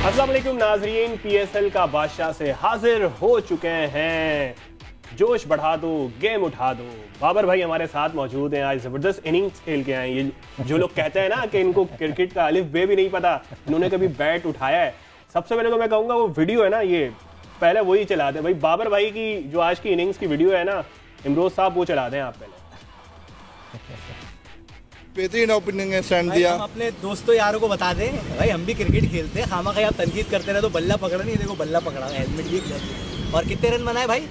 अस्सलाम वालेकुम नाजरीन, पीएसएल का बादशाह से हाजिर हो चुके हैं। जोश बढ़ा दो, गेम उठा दो। बाबर भाई हमारे साथ मौजूद हैं। आज जबरदस्त इनिंग्स खेल के आए। ये जो लोग कहते हैं ना कि इनको क्रिकेट का अलिफ बे भी नहीं पता, इन्होंने कभी बैट उठाया है। सबसे पहले तो मैं कहूँगा वो वीडियो है ना, ये पहले वही चला दें भाई। बाबर भाई की जो आज की इनिंग्स की वीडियो है ना, इमरोज साहब वो चला दें आप पहले। बेहतरीन ओपनिंग है, स्टैंड दिया। हम अपने दोस्तों यारों को बता दें भाई, हम भी क्रिकेट खेलते हैं। खामा आप तनकीद करते रहे तो बल्ला पकड़ा नहीं, देखो बल्ला पकड़ा, हेलमेट भी। और कितने रन बनाए भाई?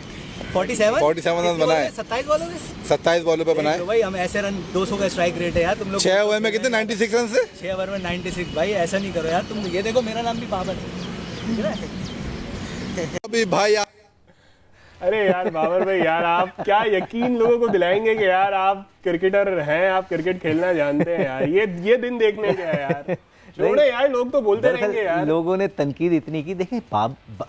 47 रन बनाए। 27 बॉलों में 27 बॉलों पे बनाए। तो भाई हम ऐसे रन, 200 का स्ट्राइक रेट है यार। तुम लोग 6 ओवर में कितने 96 रन से? 6 ओवर में 96। भाई ऐसा नहीं करो यार तुम। ये देखो मेरा नाम भी बाबर है। अभी भाई अरे यार बाबर भाई, यार आप क्या यकीन लोगों को दिलाएंगे कि यार आप क्रिकेटर हैं, आप क्रिकेट खेलना जानते हैं यार। ये दिन देखने के हैं यार। छोड़े यार, लोग तो बोलते रहेंगे यार। लोगों ने तनकीद इतनी की। देखिए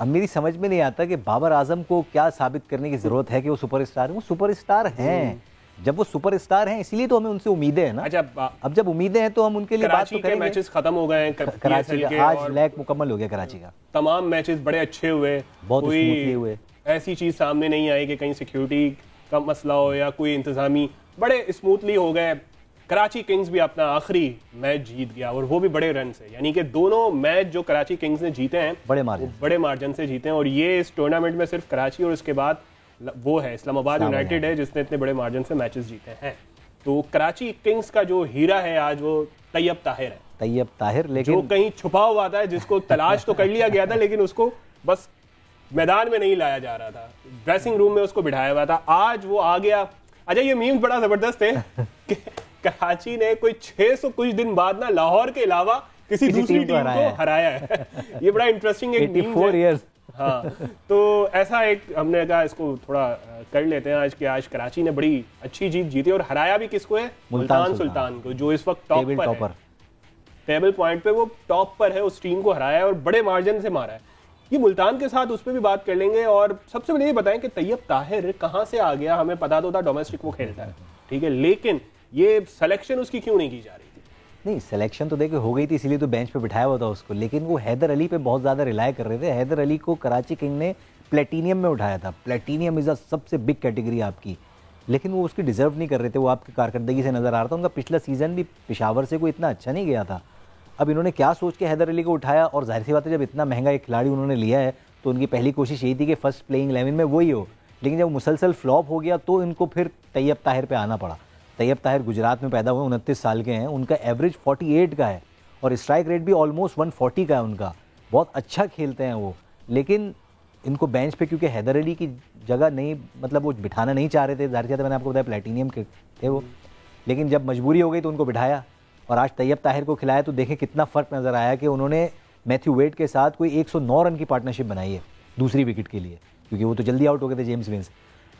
मेरी समझ में नहीं आता कि बाबर आजम को क्या साबित करने की जरूरत है कि वो सुपरस्टार है। वो सुपरस्टार हैं। जब वो सुपरस्टार हैं इसलिए तो हमें उनसे उम्मीदें हैं ना। अच्छा, अब जब उम्मीदें हैं तो हम उनके लिए बात तो करेंगे। मैचेस खत्म हो गए हैं कराची के, आज लैग मुकम्मल हो गया कराची का। तमाम मैचेस बड़े अच्छे हुए, बहुत स्मूथली हुए। ऐसी चीज सामने नहीं आई कि कहीं सिक्योरिटी का मसला हो या कोई इंतजामी, बड़े स्मूथली हो गए। कराची किंग्स भी अपना आखिरी मैच जीत गया और वो भी बड़े रन से। यानी कि दोनों मैच जो कराची किंग्स ने जीते हैं बड़े मार्जिन से जीते हैं। और ये इस टूर्नामेंट में सिर्फ कराची और उसके बाद वो है इस्लामाबाद यूनाइटेड है जिसने इतने बड़े मार्जिन से मैचेस जीते हैं। तो कराची किंग्स का जो हीरा है आज वो तैयब ताहिर है। तैयब ताहिर, लेकिन जो कहीं छुपा हुआ था, जिसको तलाश तो कर लिया गया था लेकिन उसको बस मैदान में नहीं लाया जा रहा था, ड्रेसिंग रूम में उसको बिठाया हुआ था। आज वो आ गया। अच्छा, ये मीम्स बड़ा जबरदस्त है कि कराची ने कोई 600 कुछ दिन बाद ना लाहौर के अलावा किसी दूसरी टीम को हराया है। ये बड़ा इंटरेस्टिंग एक मीम है। हाँ, तो ऐसा एक हमने कहा इसको थोड़ा कर लेते हैं आज कि आज कराची ने बड़ी अच्छी जीत जीती और हराया भी किसको है? मुल्तान सुल्तान को, जो इस वक्त टॉप पर है। टेबल पॉइंट पे वो टॉप पर है। उस टीम को हराया है और बड़े मार्जिन से मारा है। ये मुल्तान के साथ उस पर भी बात कर लेंगे। और सबसे पहले ये बताएं कि तैयब ताहिर कहाँ से आ गया? हमें पता तो था डोमेस्टिक वो खेलता है, ठीक है, लेकिन ये सिलेक्शन उसकी क्यों नहीं की जा रही थी? नहीं, सिलेक्शन तो देखिए हो गई थी, इसीलिए तो बेंच पे बिठाया हुआ था उसको। लेकिन वो हैदर अली पे बहुत ज़्यादा रिलाय कर रहे थे। हैदर अली को कराची किंग ने प्लेटिनियम में उठाया था। प्लेटिनियम इज़ अ सबसे बिग कैटेगरी आपकी, लेकिन वो उसकी डिजर्व नहीं कर रहे थे। वो आपकी कारकर्दगी से नज़र आ रहा था। उनका पिछला सीज़न भी पेशावर से कोई इतना अच्छा नहीं गया था। अब इन्होंने क्या सोच के हैदर अली को उठाया? और जाहिर सी बात है, जब इतना महंगा एक खिलाड़ी उन्होंने लिया है तो उनकी पहली कोशिश यही थी कि फर्स्ट प्लेइंग 11 में वही हो। लेकिन जब मुसलसल फ्लॉप हो गया तो इनको फिर तैयब ताहिर पे आना पड़ा। तैयब ताहिर गुजरात में पैदा हुए, 29 साल के हैं। उनका एवरेज 48 का है और स्ट्राइक रेट भी ऑलमोस्ट 140 का है उनका। बहुत अच्छा खेलते हैं वो। लेकिन इनको बेंच पे क्योंकि हैदर अली की जगह नहीं, मतलब वो बिठाना नहीं चाह रहे थे। जाहिर सी, मैंने आपको बताया प्लेटिनियम के थे वो। लेकिन जब मजबूरी हो गई तो उनको बिठाया और आज तैयब ताहिर को खिलाया। तो देखें कितना फ़र्क नज़र आया कि उन्होंने मैथ्यू वेड के साथ कोई 109 रन की पार्टनरशिप बनाई है दूसरी विकेट के लिए, क्योंकि वो तो जल्दी आउट हो गए थे जेम्स विंस।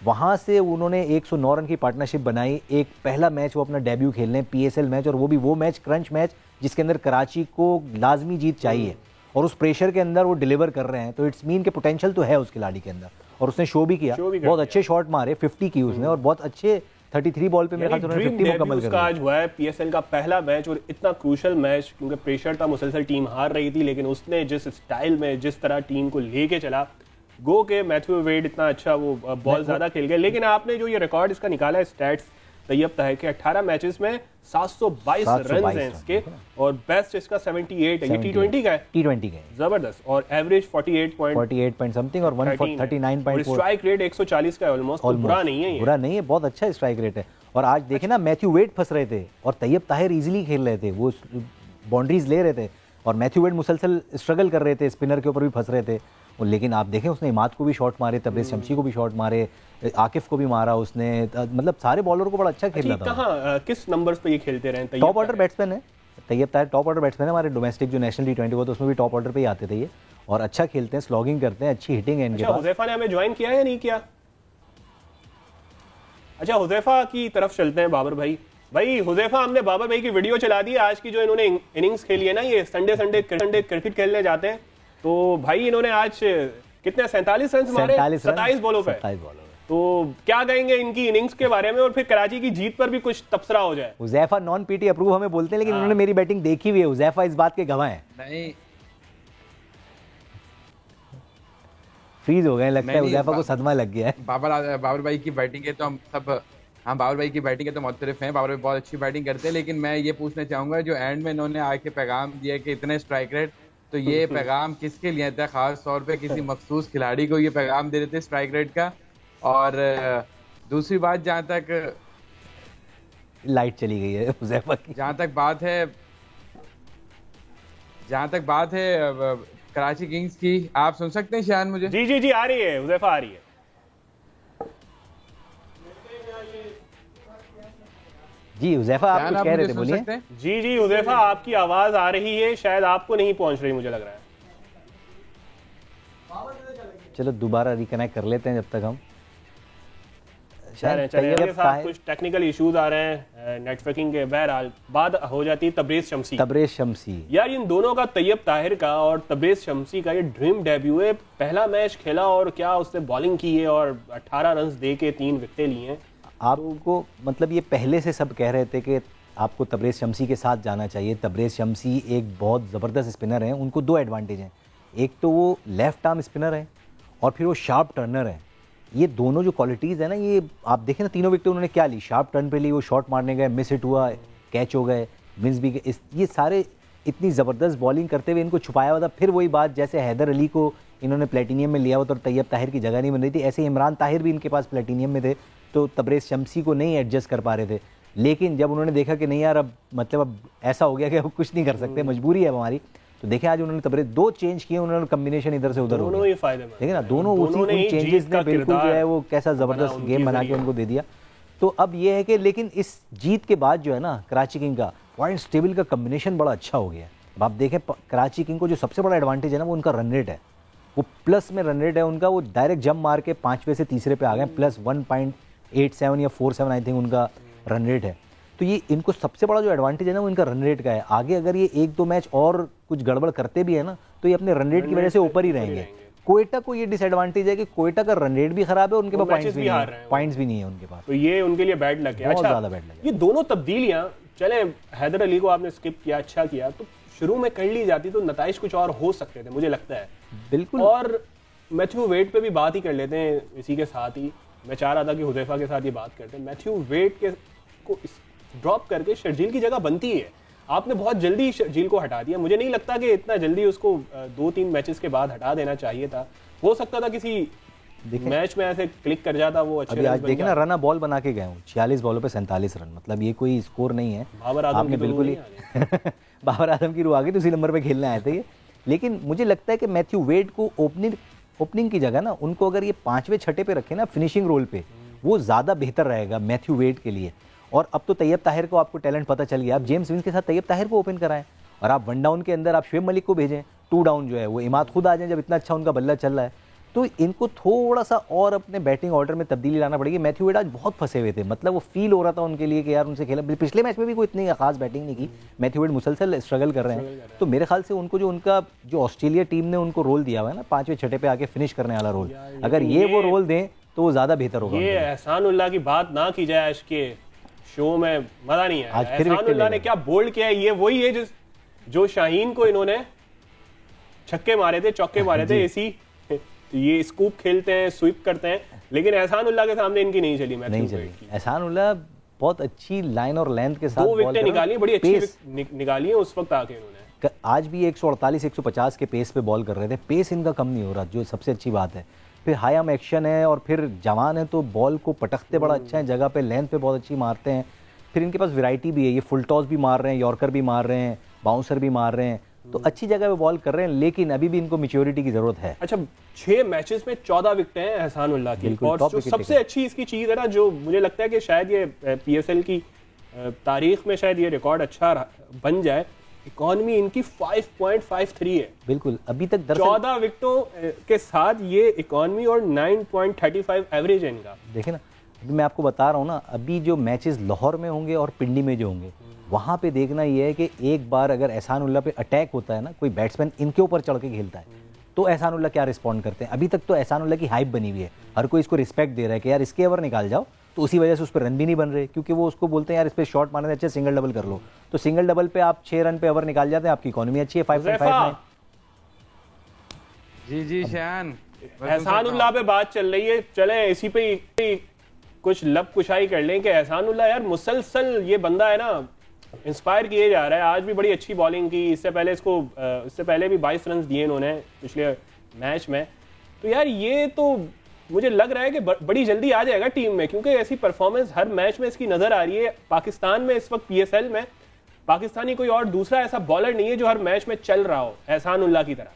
वहाँ से उन्होंने 109 रन की पार्टनरशिप बनाई। एक पहला मैच वो अपना डेब्यू खेलने, पीएसएल मैच, और वो भी वो मैच क्रंच मैच जिसके अंदर कराची को लाजमी जीत चाहिए और उस प्रेशर के अंदर वो डिलीवर कर रहे हैं। तो इट्स मीन के पोटेंशियल तो है उस खिलाड़ी के अंदर और उसने शो भी किया। बहुत अच्छे शॉट मारे, 50 की उसने और बहुत अच्छे 33 बॉल पे मेरे ख्याल से उन्होंने 50 मुकम्मल कर दिया। आज हुआ है पीएसएल का पहला मैच और इतना क्रूशल मैच, क्योंकि प्रेशर था, मुसलसल टीम हार रही थी, लेकिन उसने जिस स्टाइल में, जिस तरह टीम को लेके चला, गो के मैथ्यू वेड इतना अच्छा वो बॉल ज्यादा खेल गया। लेकिन आपने जो ये रिकॉर्ड इसका निकाला है स्टैट्स तैयब ताहिर के, 18 मैचेस में 722 रन हैं इसके और बेस्ट इसका 78 है। ये टी20 का है। टी20 का है, जबरदस्त। और एवरेज 48 पॉइंट समथिंग और 139.4। स्ट्राइक रेट 140 का है ऑलमोस्ट। बुरा नहीं है ये, बुरा नहीं है, बहुत अच्छा स्ट्राइक रेट है। और आज देखे ना, मैथ्यू वेड फंस रहे थे और तैयब ताहिर इजीली खेल रहे थे, वो बाउंड्रीज ले रहे थे और मैथ्यू वेड मुसलसल स्ट्रगल कर रहे थे, स्पिनर के ऊपर भी फंस रहे थे। लेकिन आप देखें उसने इमाद को भी शॉट मारे, तबरेज़ शमशी को भी शॉट मारे, आकिफ को भी मारा उसने। मतलब सारे बॉलर को बड़ा अच्छा खेल रहा था। कहाँ किस नंबर्स पे ये खेलते रहे? टॉप ऑर्डर बैट्समैन है Tayyab Tahir, top order batsman है। हमारे डोमेस्टिक जो नेशनल टी20 हुआ तो उसमें भी टॉप ऑर्डर पे ही आते थे ये और अच्छा खेलते हैं, स्लॉगिंग करते हैं, अच्छी हिटिंग है इनके पास। हुज़ैफा ने हमें ज्वाइन किया या नहीं किया? अच्छा, हुज़ैफा की तरफ चलते हैं। बाबर भाई, हुज़ैफा, हमने बाबर भाई की वीडियो चला दी आज की, जो इन्होंने इनिंग्स खेली है ना। ये संडे क्रिकेट खेलने जाते हैं तो भाई इन्होंने आज कितने 47 रन मारे 27 बॉलों पे। तो क्या कहेंगे इनकी इनिंग्स के बारे में और फिर कराची की जीत पर भी कुछ तबसरा हो जाए? हुज़ैफा नॉन पीटी अप्रूव हमें बोलते हैं, लेकिन उन्होंने मेरी बैटिंग देखी हुई है। हुज़ैफा इस बात के गवाह हैं। नहीं, फ्रीज हो गए, लगता है नहीं, उज़ैफा को सदमा लग गया है। बाबर भाई की बैटिंग है तो हम सब, हाँ बाबर भाई की बैटिंग है तो मुतरफ हैं, बाबर भाई बहुत अच्छी बैटिंग करते हैं। लेकिन मैं ये पूछना चाहूंगा जो एंड में इन्होंने आके पैगाम दिया कि इतने स्ट्राइक रेट, तो ये पैगाम किसके लिए था? खास तौर पे किसी मखसूस खिलाड़ी को ये पैगाम दे रहे थे स्ट्राइक रेट का? और दूसरी बात, जहाँ तक लाइट चली गई है उज़ैफा की। जहाँ तक बात है कराची किंग्स की, आप सुन सकते हैं शान मुझे? जी जी जी, आ रही है हुज़ैफा, आ रही है। जी हुज़ैफा आप शान, कुछ आप कह रहे मुझे थे, सुन बोलिए। सकते हैं? जी जी हुज़ैफा, आपकी आवाज आ रही है, शायद आपको नहीं पहुंच रही, मुझे लग रहा है। चलो दोबारा रिकनेक्ट कर लेते हैं जब तक हम। चलें इनके साथ कुछ टेक्निकल इश्यूज आ रहे हैं नेटवर्किंग के। बहरहाल बात हो जाती है तबरेज शमसी। तबरेज शमसी यार इन दोनों का, तैयब ताहिर का और तबरेज शमसी का ये ड्रीम डेब्यू है। पहला मैच खेला और क्या उसने बॉलिंग की है और 18 रन दे के 3 विकेटें ली हैं। आपको मतलब ये पहले से सब कह रहे थे कि आपको तबरेज शमसी के साथ जाना चाहिए। तबरेज शमसी एक बहुत ज़बरदस्त स्पिनर हैं, उनको 2 एडवांटेज हैं। एक तो वो लेफ्ट आर्म स्पिनर है और फिर वो शार्प टर्नर है। ये दोनों जो क्वालिटीज़ है ना, ये आप देखें ना, तीनों विकेट उन्होंने क्या ली, शार्प टर्न पे ली, वो शॉट मारने गए, मिस हिट हुआ, कैच हो गए, मिस भी गए। ये सारे इतनी ज़बरदस्त बॉलिंग करते हुए इनको छुपाया हुआ था। फिर वही बात, जैसे हैदर अली को इन्होंने प्लेटिनियम में लिया हुआ था और तैयब ताहिर की जगह नहीं बन रही थी, ऐसे इमरान ताहिर भी इनके पास प्लेटिनियम में थे तो तबरेज शमसी को नहीं एडजस्ट कर पा रहे थे। लेकिन जब उन्होंने देखा कि नहीं यार अब मतलब अब ऐसा हो गया कि अब कुछ नहीं कर सकते, मजबूरी है अब हमारी, तो देखे आज उन्होंने तबरेज 2 चेंज किए, उन्होंने कॉम्बिनेशन इधर से उधर हो दोनों गया। ही फायदेमंद, देखिए ना, दोनों उसी चेंजेस ने बिल्कुल जो है वो कैसा ज़बरदस्त गेम बना के उनको दे दिया। तो अब ये है कि लेकिन इस जीत के बाद जो है ना कराची किंग का पॉइंट्स टेबल का कॉम्बिनेशन बड़ा अच्छा हो गया। अब आप देखें कराची किंग को जो सबसे बड़ा एडवांटेज है ना वो उनका रन रेट है, वो प्लस में रन रेट है उनका। वो डायरेक्ट जंप मार के 5वें से तीसरे पे आ गए, प्लस 1.87 या 47 आई थिंक उनका रन रेट है। तो ये इनको सबसे बड़ा जो एडवांटेज है ना वो इनका रन रेट का है। आगे अगर ये 1-2 मैच और कुछ गड़बड़ करते भी है ना तो ये अपने रन रेट की वजह से ऊपर ही रहेंगे। कोयटा को ये डिसएडवांटेज है कि कोयटा का रन रेट भी खराब है, उनके पास पॉइंट्स भी नहीं है उनके पास, तो ये उनके लिए बैड लग गया। अच्छा, ज्यादा बैड लग गया। ये दोनों तब्दीलियां, चले हैदर अली को आपने स्किप किया, अच्छा किया, तो शुरू में कर ली जाती तो नताइज कुछ और हो सकते थे, मुझे लगता है। बिल्कुल। और मैथ्यू वेड पे भी बात ही कर लेते हैं इसी के साथ ही। मैं चाह रहा था कि हुज़ैफा के साथ ये बात करते हैं। मैथ्यू वेड के को ड्रॉप करके शर्जील की जगह बनती है। आपने बहुत जल्दी शर्जील को हटा दिया, मुझे नहीं लगता कि इतना जल्दी उसको 2-3 मैचेस के बाद हटा देना चाहिए था। हो सकता था किसी मैच में ऐसे क्लिक कर जाता वो अच्छे। अभी आज देखें ना, रन बॉल बना के गए हूँ, 46 बॉलों पे 47 रन, मतलब ये कोई स्कोर नहीं है। बाबर आजम की बिल्कुल ही बाबर आजम की रूह आ गई तो उसी नंबर पे खेलने आए थे ये। लेकिन मुझे लगता है कि मैथ्यू वेड को ओपनिंग की जगह ना उनको अगर ये 5वें 6ठे पे रखे ना फिनिशिंग रोल पे, वो ज़्यादा बेहतर रहेगा मैथ्यू वेड के लिए। और अब तो तैयब ताहिर को आपको टैलेंट पता चल गया, आप जेम्स विंस के साथ तैयब ताहिर को ओपन कराएं और आप 1 डाउन के अंदर आप शुएब मलिक को भेजें, 2 डाउन जो है वो इमाद खुद आ जाए जब इतना अच्छा उनका बल्ला चल रहा है। तो इनको थोड़ा सा और अपने बैटिंग ऑर्डर में तब्दीली लाना पड़ेगी। मैथ्यू वेड आज बहुत फंसे हुए थे, मतलब वो फील हो रहा था उनके लिए कि यार उनसे खेला। पिछले मैच में भी कोई इतनी खास बैटिंग नहीं की, मैथ्यू वेड मुसलसल स्ट्रगल कर रहे हैं। तो मेरे ख्याल से उनको जो ऑस्ट्रेलिया टीम ने उनको रोल दिया हुआ है ना 5वें 6ठे पे आके फिनिश करने वाला रोल, अगर ये वो रोल दें तो वो ज़्यादा बेहतर होगा। ये एहसानुल्लाह की बात ना की जाए, आज के शो में मजा नहीं आया। एहसानुल्लाह ने क्या बोल्ड किया है, ये वही है जो शाहीन को इन्होंने छक्के मारे थे, चौके मारे थे, इसी ये स्कूप खेलते हैं, स्वीप करते हैं, लेकिन एहसानुल्लाह के सामने इनकी नहीं चली। नहीं चली। एहसानुल्लाह बहुत अच्छी लाइन और लेंथ के साथ 2 विकेटें निकाली, बड़ी अच्छी निकाली है उस वक्त आके इन्होंने। आज भी 148-150 के पेस पे बॉल कर रहे थे, पेस इनका कम नहीं हो रहा, जो सबसे अच्छी बात है। फिर हाई आर्म एक्शन है और फिर जवान है तो बॉल को पटकते बड़ा अच्छा है, जगह पे लेंथ पे बहुत अच्छी मारते हैं। फिर इनके पास वैरायटी भी है, ये फुल टॉस भी मार रहे हैं, यॉर्कर भी मार रहे हैं, बाउंसर भी मार रहे हैं, तो अच्छी जगह पे बॉल कर रहे हैं, लेकिन अभी भी इनको मैच्योरिटी की जरूरत है। अच्छा, 6 मैचेस में 14 विकेटें हैं एहसानुल्लाह की। और जो सबसे अच्छी इसकी चीज है ना, जो मुझे लगता है कि शायद ये पीएसएल की तारीख में शायद ये रिकॉर्ड अच्छा बन जाए, इकोनॉमी इनकी 5.53 है। बिल्कुल, अभी तक 14 विकेटों के साथ ये इकोनॉमी और 9.35 एवरेज है इनका। देखिए ना, अभी मैं आपको बता रहा हूँ ना, अभी जो मैचेस लाहौर में होंगे और पिंडी में जो होंगे, वहाँ पे देखना ये है कि एक बार अगर एहसानुल्लाह पे अटैक होता है ना, कोई बैट्समैन इनके ऊपर चढ़ के खेलता है, तो एहसानुल्लाह क्या रिस्पॉन्ड करते हैं। अभी तक तो एहसानुल्लाह की हाइप बनी हुई है, हर कोई इसको रिस्पेक्ट दे रहा है कि यार इसके ओवर निकाल जाओ, तो उसी वजह से उस पर रन भी नहीं बन रहे, क्योंकि वो उसको बोलते हैं यार इस पर शॉट मारने से अच्छा सिंगल डबल कर लो। तो सिंगल डबल पे आप 6 रन पे ओवर निकाल जाते हैं, आपकी इकोनॉमी अच्छी है 5.59। जी शान, एहसानुल्लाह पे बात चल रही है, चले इसी पे कुछ लब कुशाई कर लें कि एहसानुल्लाह यार मुसलसल ये बंदा है ना, इंस्पायर किए जा रहा है। आज भी बड़ी अच्छी बॉलिंग की, इससे पहले भी 22 रन दिए इन्होंने पिछले मैच में। तो यार ये तो मुझे लग रहा है कि बड़ी जल्दी आ जाएगा टीम में, क्योंकि ऐसी परफॉर्मेंस हर मैच में इसकी नजर आ रही है। पाकिस्तान में इस वक्त PSL में पाकिस्तानी कोई और दूसरा ऐसा बॉलर नहीं है जो हर मैच में चल रहा हो एहसानुल्लाह की तरह।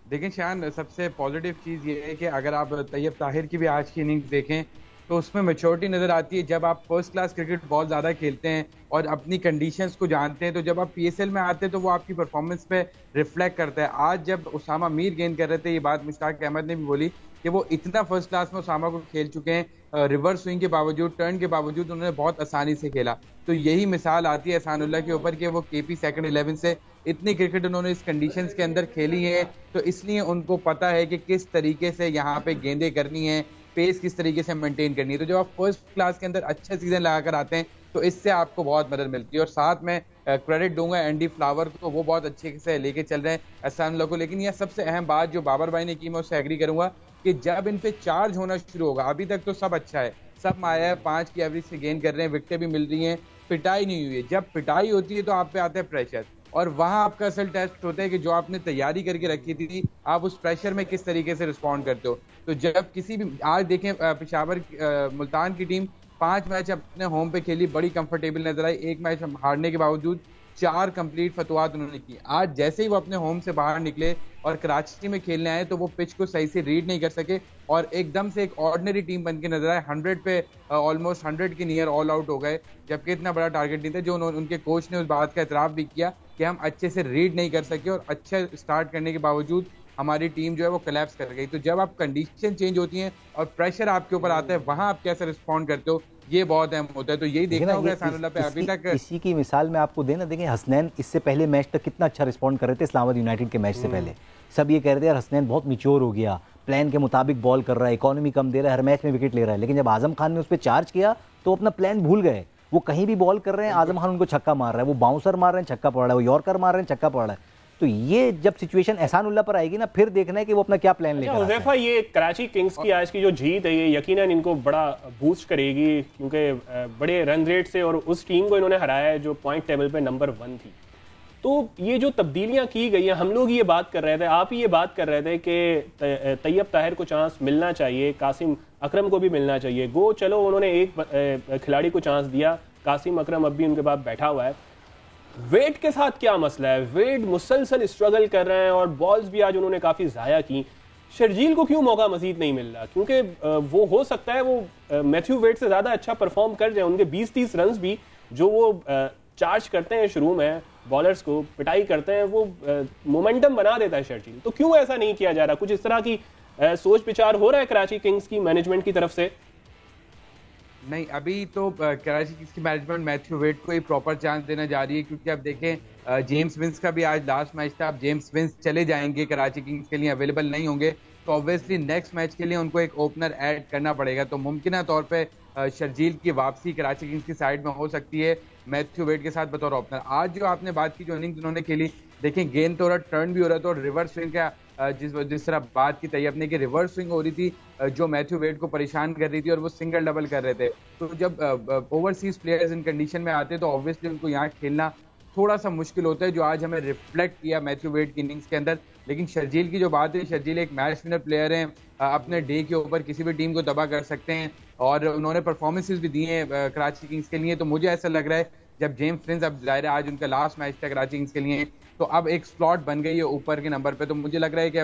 देखिए शान, सबसे पॉजिटिव चीज़ ये है कि अगर आप तैयब ताहिर की भी आज की इनिंग्स देखें तो उसमें मैच्योरिटी नज़र आती है। जब आप फर्स्ट क्लास क्रिकेट बहुत ज़्यादा खेलते हैं और अपनी कंडीशंस को जानते हैं, तो जब आप PSL में आते हैं तो वो आपकी परफॉर्मेंस पे रिफ्लेक्ट करता है। आज जब उसामा मीर गेंद कर रहे थे, ये बात मुश्ताक अहमद ने भी बोली कि वो इतना फर्स्ट क्लास में उसामा को खेल चुके हैं, रिवर्स स्विंग के बावजूद, टर्न के बावजूद उन्होंने बहुत आसानी से खेला। तो यही मिसाल आती है एहसानुल्लाह के ऊपर कि वो KP सेकंड 11 से इतनी क्रिकेट उन्होंने इस कंडीशंस के अंदर खेली है, तो इसलिए उनको पता है कि किस तरीके से यहाँ पे गेंदें करनी है, पेस किस तरीके से मेंटेन करनी है। तो जब आप फर्स्ट क्लास के अंदर अच्छा सीजन लगाकर आते हैं तो इससे आपको बहुत मदद मिलती है। और साथ में क्रेडिट दूंगा एंडी फ्लावर को, वो बहुत अच्छे से लेके चल रहे हैं एहसानुल्लाह को। लेकिन यह सबसे अहम बात जो बाबर भाई ने की, मैं उससे एग्री करूंगा कि जब इन पे चार्ज होना शुरू होगा, अभी तक तो सब अच्छा है, सब आया है, 5 की एवरेज से गेंद कर रहे हैं, विकेटें भी मिल रही हैं, पिटाई नहीं हुई है। जब पिटाई होती है तो आप पे आता है प्रेशर, और वहां आपका असल टेस्ट होता है कि जो आपने तैयारी करके रखी थी आप उस प्रेशर में किस तरीके से रिस्पॉन्ड करते हो। तो जब किसी भी, आज देखें पेशावर मुल्तान की टीम 5 मैच अपने होम पे खेली, बड़ी कंफर्टेबल नजर आई, 1 मैच हारने के बावजूद 4 कंप्लीट फतवात उन्होंने की। आज जैसे ही वो अपने होम से बाहर निकले और कराची में खेलने आए तो वो पिच को सही से रीड नहीं कर सके और एकदम से एक ऑर्डिनरी टीम बन के नजर आए। 100 पे ऑलमोस्ट 100 के नियर ऑल आउट हो गए, जबकि इतना बड़ा टारगेट नहीं था। जो उनके कोच ने उस बात का एतराफ भी किया कि हम अच्छे से रीड नहीं कर सके और अच्छा स्टार्ट करने के बावजूद हमारी टीम जो है वो कोलैप्स कर गई। तो जब आप कंडीशन चेंज होती हैं और प्रेशर आपके ऊपर आता है, वहां आप कैसे रिस्पॉन्ड करते हो, ये बहुत अहम होता है। तो यही देखना होगा एहसानुल्लाह पे। अभी तक इसी की मिसाल मैं आपको देना, देखें हसनैन इससे पहले मैच तक कितना अच्छा रिस्पॉन्ड कर रहे थे इस्लामाबाद यूनाइटेड के मैच से पहले। सब ये कह रहे थे यार हसनैन बहुत मैच्योर हो गया, प्लान के मुताबिक बॉल कर रहा है, इकोनॉमी कम दे रहा है, हर मैच में विकेट ले रहा है। लेकिन जब आजम खान ने उस पर चार्ज किया तो अपना प्लान भूल गए। वो कहीं भी बॉल कर रहे हैं, आजम खान उनको छक्का मार रहा है, वो बाउंसर मार रहे हैं, छक्का पड़ रहा है, वो यॉर्कर मार रहे हैं, छक्का पड़ रहा है। तो ये जब सिचुएशन एहसानुल्लाह पर आएगी ना, फिर देखना है कि वो अपना क्या प्लान लेकर आता है। हुज़ैफा, ये कराची किंग्स की आज की जो जीत है ये यकीनन इनको बड़ा बूस्ट करेगी, क्योंकि बड़े रन रेट से और उस टीम को इन्होंने हराया है जो पॉइंट टेबल पे नंबर 1 थी। तो ये जो तब्दीलियां की गई हैं, हम लोग ये बात कर रहे थे, आप ही ये बात कर रहे थे कि तैयब ताहिर को चांस मिलना चाहिए, कासिम अकरम को भी मिलना चाहिए। गो चलो उन्होंने एक खिलाड़ी को चांस दिया, कासिम अकरम अब भी उनके पास बैठा हुआ है। वेट के साथ क्या मसला है? वेट मुसलसल स्ट्रगल कर रहे हैं और बॉल्स भी आज उन्होंने काफ़ी ज़ाया की। शर्जील को क्यों मौका मजीद नहीं मिल रहा? क्योंकि वो हो सकता है वो मैथ्यू वेट से ज़्यादा अच्छा परफॉर्म कर जाए। उनके 20-30 रन भी जो वो चार्ज करते हैं शुरू में, बॉलर्स को पिटाई करते हैं, वो मोमेंटम बना देता है शर्जील। तो क्यों ऐसा नहीं किया जा रहा? कुछ इस तरह की सोच विचार हो रहा है कराची किंग्स की मैनेजमेंट की तरफ से? नहीं, अभी तो कराची किंग्स की मैनेजमेंट मैथ्यू वेट को ही प्रॉपर चांस देना जा रही है, क्योंकि अब देखें जेम्स विंस का भी आज लास्ट मैच था। अब जेम्स विंस चले जाएंगे, कराची किंग्स के लिए अवेलेबल नहीं होंगे, तो ऑब्वियसली नेक्स्ट मैच के लिए उनको एक ओपनर ऐड करना पड़ेगा। तो मुमकिन तौर पे शर्जील की वापसी कराची किंग्स की साइड में हो सकती है मैथ्यू वेट के साथ बतौर ओपनर। आज जो आपने बात की, जो इनिंग्स उन्होंने खेली, देखें गेंद तो टर्न भी हो रहा था और रिवर्स स्विंग का जिस तरह बात की तैयब ने कि रिवर्स स्विंग हो रही थी जो मैथ्यू वेट को परेशान कर रही थी और वो सिंगल डबल कर रहे थे। तो जब ओवरसीज प्लेयर्स इन कंडीशन में आते हैं तो ऑब्वियसली उनको यहाँ खेलना थोड़ा सा मुश्किल होता है, जो आज हमें रिफ्लेक्ट किया मैथ्यू वेट की इनिंग्स के अंदर। लेकिन शर्जील की जो बात है, शर्जील एक मैच विनर प्लेयर हैं, अपने डे के ऊपर किसी भी टीम को तबाह कर सकते हैं और उन्होंने परफॉर्मेंसेज भी दी हैं कराची किंग्स के लिए। तो मुझे ऐसा लग रहा है जब जेम्स विंस, अब जाहिर है आज उनका लास्ट मैच था कराची किंग्स के लिए, तो अब एक स्लॉट बन गई है ऊपर के नंबर पे। तो मुझे लग रहा है कि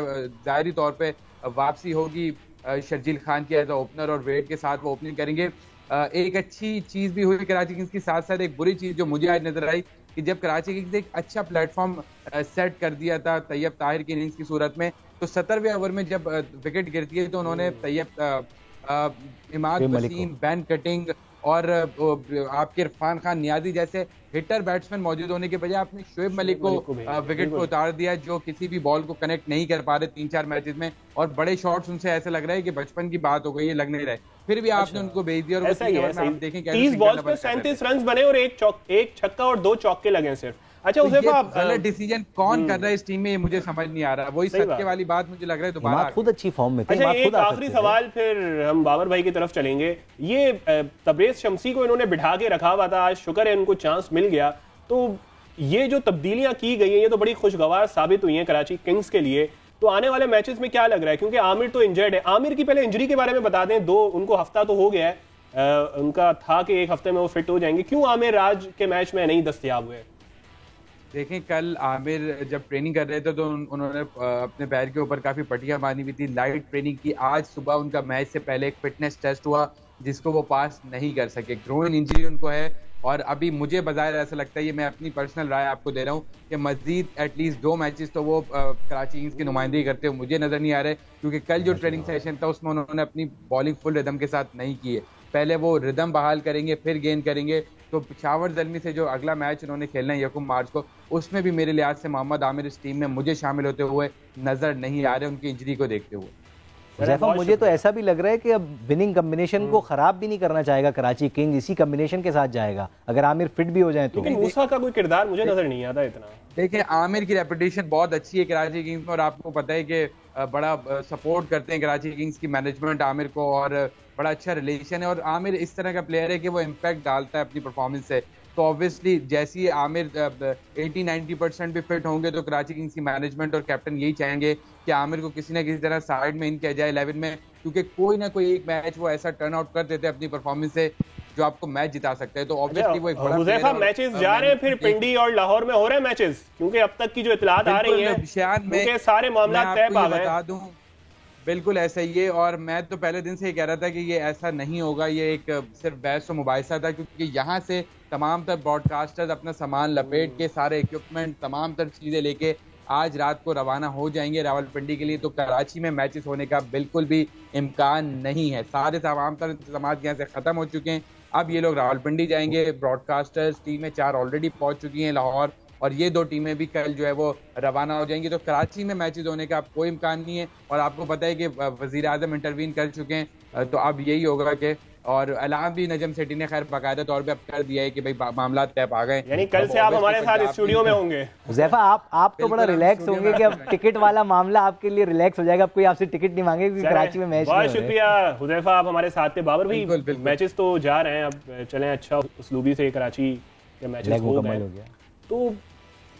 जाहिरी तौर पे वापसी होगी शर्जील खान की एज ओपनर और वेट के साथ वो ओपनिंग करेंगे। एक अच्छी चीज़ भी हुई कराची किंग्स की, साथ साथ एक बुरी चीज़ जो मुझे आज नजर आई कि जब कराची किंग्स ने एक अच्छा प्लेटफॉर्म सेट कर दिया था तैयब ताहिर की इनिंग्स की सूरत में, तो 70वें ओवर में जब विकेट गिरती है तो उन्होंने तैयब, इमाद वसीम, बैन कटिंग और आपके इरफान खान नियाजी जैसे हिटर बैट्समैन मौजूद होने के बजाय आपने शोएब मलिक को विकेट को उतार दिया, जो किसी भी बॉल को कनेक्ट नहीं कर पा रहे 3-4 मैचेस में, और बड़े शॉट्स उनसे ऐसा लग रहा है कि बचपन की बात हो गई है, लग नहीं रहे, फिर भी आपने उनको भेज दिया। और ऐसा ही है, 30 बॉल्स पे 37 रन बने और एक छक्का और 2 चौके लगे सिर्फ। अच्छा हुज़ैफा आप गलत डिसीजन कौन कर रहा है इस टीम में, ये मुझे समझ नहीं आ रहा। वही सत्य वाली बात मुझे लग रहा है दोबारा खुद अच्छी फॉर्म में थे। अच्छा एक आखिरी सवाल फिर हम बाबर भाई की तरफ चलेंगे। ये तबरेज़ शम्सी को इन्होंने बिठा के रखा हुआ था, आज शुक्र है इनको चांस मिल गया। तो ये जो तब्दीलियां की गई हैं ये तो बड़ी खुशगवार साबित हुई हैं कराची किंग्स के लिए। तो आने वाले मैचेस में क्या लग रहा है, क्योंकि आमिर तो इंजर्ड है। आमिर की पहले इंजरी के बारे में बता दें, उनको हफ्ता तो हो गया है, उनका था कि एक हफ्ते में वो फिट हो जाएंगे। क्यों आमिर आज के मैच में नहीं दस्तयाब हुए? देखें, कल आमिर जब ट्रेनिंग कर रहे थे तो उन्होंने अपने पैर के ऊपर काफ़ी पट्टियां बांधी हुई थी, लाइट ट्रेनिंग की। आज सुबह उनका मैच से पहले एक फिटनेस टेस्ट हुआ जिसको वो पास नहीं कर सके, ग्रोइन इंजरी उनको है। और अभी मुझे बजाय ऐसा लगता है, ये मैं अपनी पर्सनल राय आपको दे रहा हूँ, कि मजीद एटलीस्ट 2 मैचेस तो वो कराची किंग्स की नुमाइंदगी करते हुए मुझे नज़र नहीं आ रहे, क्योंकि कल जो ट्रेनिंग सेशन था उसमें उन्होंने अपनी बॉलिंग फुल रिदम के साथ नहीं की है। पहले वो रिदम बहाल करेंगे फिर गेंद करेंगे। तो पेशावर ज़ल्मी से जो अगला मैच उन्होंने खेलना है 1 मार्च को, उसमें भी मेरे लिहाज से मोहम्मद आमिर इस टीम में मुझे शामिल होते हुए नज़र नहीं आ रहे उनकी इंजरी को देखते हुए। हुज़ैफा मुझे तो ऐसा भी लग रहा है कि अब विनिंग कॉम्बिनेशन को खराब भी नहीं करना चाहेगा कराची किंग्स, इसी कॉम्बिनेशन के साथ जाएगा अगर आमिर फिट भी हो जाए तो। लेकिन मूसा का कोई किरदार मुझे नजर नहीं आता इतना। देखिए, आमिर की रेपुटेशन बहुत अच्छी है कराची किंग्स में, और आपको पता है कि बड़ा सपोर्ट करते हैं कराची किंग्स की मैनेजमेंट आमिर को, और बड़ा अच्छा रिलेशन है। और आमिर इस तरह का प्लेयर है कि वो इम्पैक्ट डालता है अपनी परफॉर्मेंस से। तो ऑब्वियसली जैसे ही आमिर 80-90% भी फिट होंगे तो कराची किंग्स की मैनेजमेंट और कैप्टन यही चाहेंगे कि आमिर को किसी ना किसी तरह साइड में इन किया जाए 11 में, क्योंकि कोई ना कोई एक मैच वो ऐसा टर्न आउट कर देते हैं अपनी परफॉर्मेंस से जो आपको मैच जिता सकते हैं। तो ऑब्वियसली वो एक बड़ा हुज़ैफा मैचेस जा रहे हैं, फिर पिंडी और लाहौर में हो रहे हैं मैचेस, क्योंकि अब तक की जो इत्तलात आ रही हैं उनके सारे मामला तय पा गए। बता दूं, बिल्कुल ऐसा ही है। और मैं तो पहले दिन से ही कह रहा था कि ये ऐसा नहीं होगा, ये एक सिर्फ बहस व मुबाहिसा था, क्योंकि यहाँ से तमाम तर ब्रॉडकास्टर्स अपना सामान लपेट के, सारे इक्विपमेंट, तमाम तर चीज़ें लेके आज रात को रवाना हो जाएंगे रावलपिंडी के लिए। तो कराची में मैचेस होने का बिल्कुल भी इम्कान नहीं है। सारे तमाम तर इंतजाम यहाँ से ख़त्म हो चुके हैं। अब ये लोग रावलपिंडी जाएंगे, ब्रॉडकास्टर्स टीमें 4 ऑलरेडी पहुँच चुकी हैं लाहौर, और ये 2 टीमें भी कल जो है वो रवाना हो जाएंगी। तो कराची में मैचेस होने का अब कोई इम्कान नहीं है। और आपको पता है कि वज़ीर आज़म इंटरवीन कर चुके हैं, तो अब यही होगा कि, और ऐलान भी नजम सेठी ने खैर बाकायदा तौर पे अब कर दिया है कि भाई मामला तय आ गए, यानी कल से आप हमारे साथ स्टूडियो में होंगे। हुज़ैफा आप तो बड़ा रिलैक्स होंगे कि अब टिकट वाला मामला आपके लिए रिलैक्स हो जाएगा, अब कोई आपसे टिकट नहीं मांगेगा क्योंकि कराची में मैच। बहुत शुक्रिया हुज़ैफा, आप हमारे साथ थे। बाबर भाई, मैचेस तो जा रहे हैं, अब चलें अच्छा उसलूबी से कराची के मैचेस हो गए, तो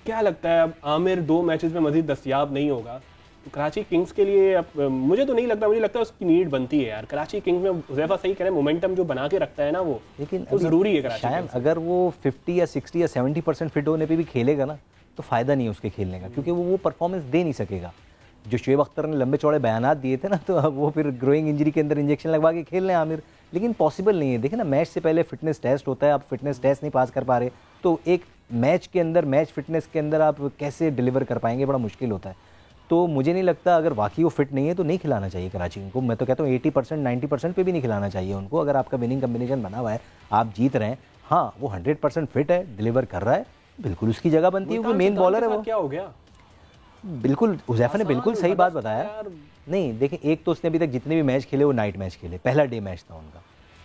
क्या लगता है अब आमिर 2 मैचेस में मजीद दस्तयाब नहीं होगा तो कराची किंग्स के लिए अब मुझे तो नहीं लगता, मुझे लगता है उसकी नीड बनती है यार। कराची किंग्स में हुज़ैफा सही कह रहे हैं, मोमेंटम जो बना के रखता है ना वो, लेकिन तो जरूरी है कराची शायद अगर वो 50 या 60 या 70% फिट होने पे भी खेलेगा ना तो फायदा नहीं है उसके खेलने का, क्योंकि वो परफॉर्मेंस दे नहीं सकेगा। जो शुएब अख्तर ने लंबे चौड़े बयानात दिए थे ना, तो अब वो फिर ग्रोइंग इंजरी के अंदर इंजेक्शन लगवा के खेल रहे हैं आमिर, लेकिन पॉसिबल नहीं है। देखिए ना, मैच से पहले फिटनेस टेस्ट होता है, आप फिटनेस टेस्ट नहीं पास कर पा रहे तो एक मैच के अंदर, मैच फिटनेस के अंदर आप कैसे डिलीवर कर पाएंगे, बड़ा मुश्किल होता है। तो मुझे नहीं लगता, अगर वाकई वो फिट नहीं है तो नहीं खिलाना चाहिए कराची को। मैं तो कहता हूँ 80% 90% पे भी नहीं खिलाना चाहिए उनको। अगर आपका विनिंग कॉम्बिनेशन बना हुआ है, आप जीत रहे हैं, हाँ वो 100% फिट है, डिलीवर कर रहा है, बिल्कुल उसकी जगह बनती है, वो मेन बॉलर है। वो क्या हो गया? बिल्कुल हुज़ैफा ने बिल्कुल सही बात बताया। नहीं देखिए, एक तो उसने अभी तक जितने भी मैच खेले वो नाइट मैच खेले, पहला डे मैच था उनका,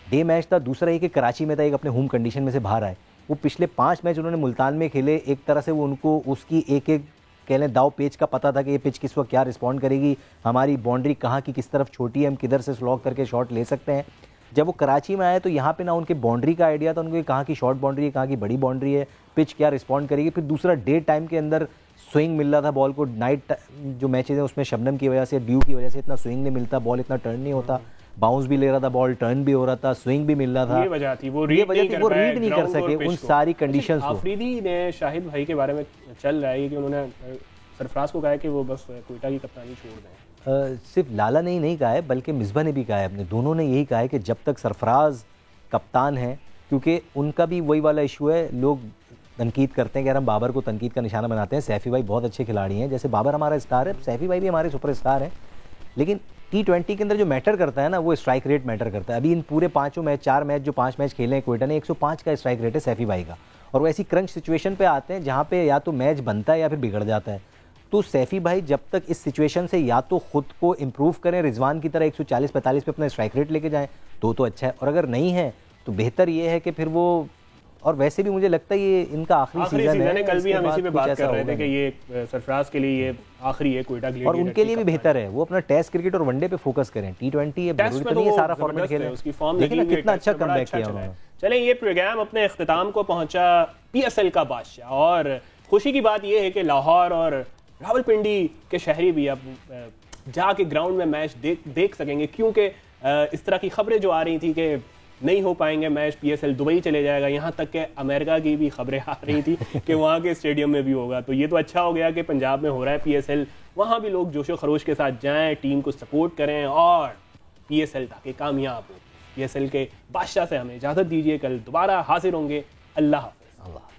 डे मैच था। दूसरा ये कि कराची में था, एक अपने होम कंडीशन में से बाहर आए। वो पिछले 5 मैच उन्होंने मुल्तान में खेले, एक तरह से वो उनको उसकी एक कह लें दाव पेच का पता था कि ये पिच किस वक्त क्या रिस्पॉन्ड करेगी, हमारी बाउंड्री कहाँ की किस तरफ छोटी है, हम किधर से स्लॉग करके शॉट ले सकते हैं। जब वो कराची में आए तो यहाँ पे ना उनके बाउंड्री का आइडिया था उनको, कहाँ की शॉर्ट बाउंड्री है, कहाँ की बड़ी बाउंड्री है, पिच क्या रिस्पॉन्ड करेगी। फिर दूसरा डे टाइम के अंदर स्विंग मिल रहा था बॉल को, नाइट जो मैचेज हैं उसमें शबनम की वजह से, ड्यू की वजह से इतना स्विंग नहीं मिलता, बॉल इतना टर्न नहीं होता, बाउंस भी ले रहा था बॉल, टर्न भी हो रहा था, स्विंग भी मिल रहा था। ये वजह थी, वो रीड नहीं कर सके उन सारी कंडीशंस को। आफरीदी ने शाहिद भाई के बारे में चल रहा है कि उन्होंने सरफराज को कहा है कि वो बस कोयटा की कप्तानी छोड़ दें। सिर्फ लाला ने ही नहीं कहा है, बल्कि मिसबा ने भी कहा है, अपने दोनों ने यही कहा है कि जब तक सरफराज कप्तान है, क्योंकि उनका भी वही वाला इशू है, लोग तनकीद करते हैं कि यार हम बाबर को तनकीद का निशाना बनाते हैं। सैफ़ी भाई बहुत अच्छे खिलाड़ी हैं, जैसे बाबर हमारा स्टार है, सैफ़ी भाई भी हमारे सुपर स्टार हैं, लेकिन T20 के अंदर जो मैटर करता है ना वो स्ट्राइक रेट मैटर करता है। अभी इन पूरे 4 मैच जो 5 मैच खेले हैं कोयटा ने, 105 का स्ट्राइक रेट है सैफ़ी भाई का, और वो ऐसी क्रंच सिचुएशन पे आते हैं जहाँ पे या तो मैच बनता है या फिर बिगड़ जाता है। तो सैफ़ी भाई जब तक इस सिचुएशन से या तो खुद को इम्प्रूव करें, रिजवान की तरह 140-45 पे अपना स्ट्राइक रेट लेके जाएं तो अच्छा है, और अगर नहीं है तो बेहतर ये है कि फिर वो और वैसे भी मुझे लगता है ये इनका आखिरी सीजन है। कल भी इसके हम इसी बाद पे कुछ बात ऐसा कर रहे होगा थे कि नहीं। ये सरफराज के लिए ये आखिरी है कोयटा के लिए, और उनके लिए भी बेहतर है वो अपना टेस्ट क्रिकेट और वनडे पे फोकस करें। T20 ये जरूरी तो नहीं है सारा फॉर्मेट खेले, उसकी फॉर्म लेकिन कितना अच्छा कमबैक किया उन्होंने। उन्होंने। चलें, ये प्रोग्राम अपने इख्तिताम को पहुंचा PSL का बादशाह, और खुशी की बात ये है कि लाहौर और रावलपिंडी के शहरी भी अब जाके ग्राउंड में मैच देख सकेंगे, क्योंकि इस तरह की खबरें जो आ रही थी कि नहीं हो पाएंगे मैच, PSL दुबई चले जाएगा, यहाँ तक कि अमेरिका की भी खबरें आ रही थी कि वहाँ के स्टेडियम में भी होगा। तो ये तो अच्छा हो गया कि पंजाब में हो रहा है PSL, वहाँ भी लोग जोशो खरोश के साथ जाएं, टीम को सपोर्ट करें और PSL ताकि कामयाब हो। PSL के बादशाह से हमें इजाज़त दीजिए, कल दोबारा हाजिर होंगे। अल्लाह हाफ़िज़।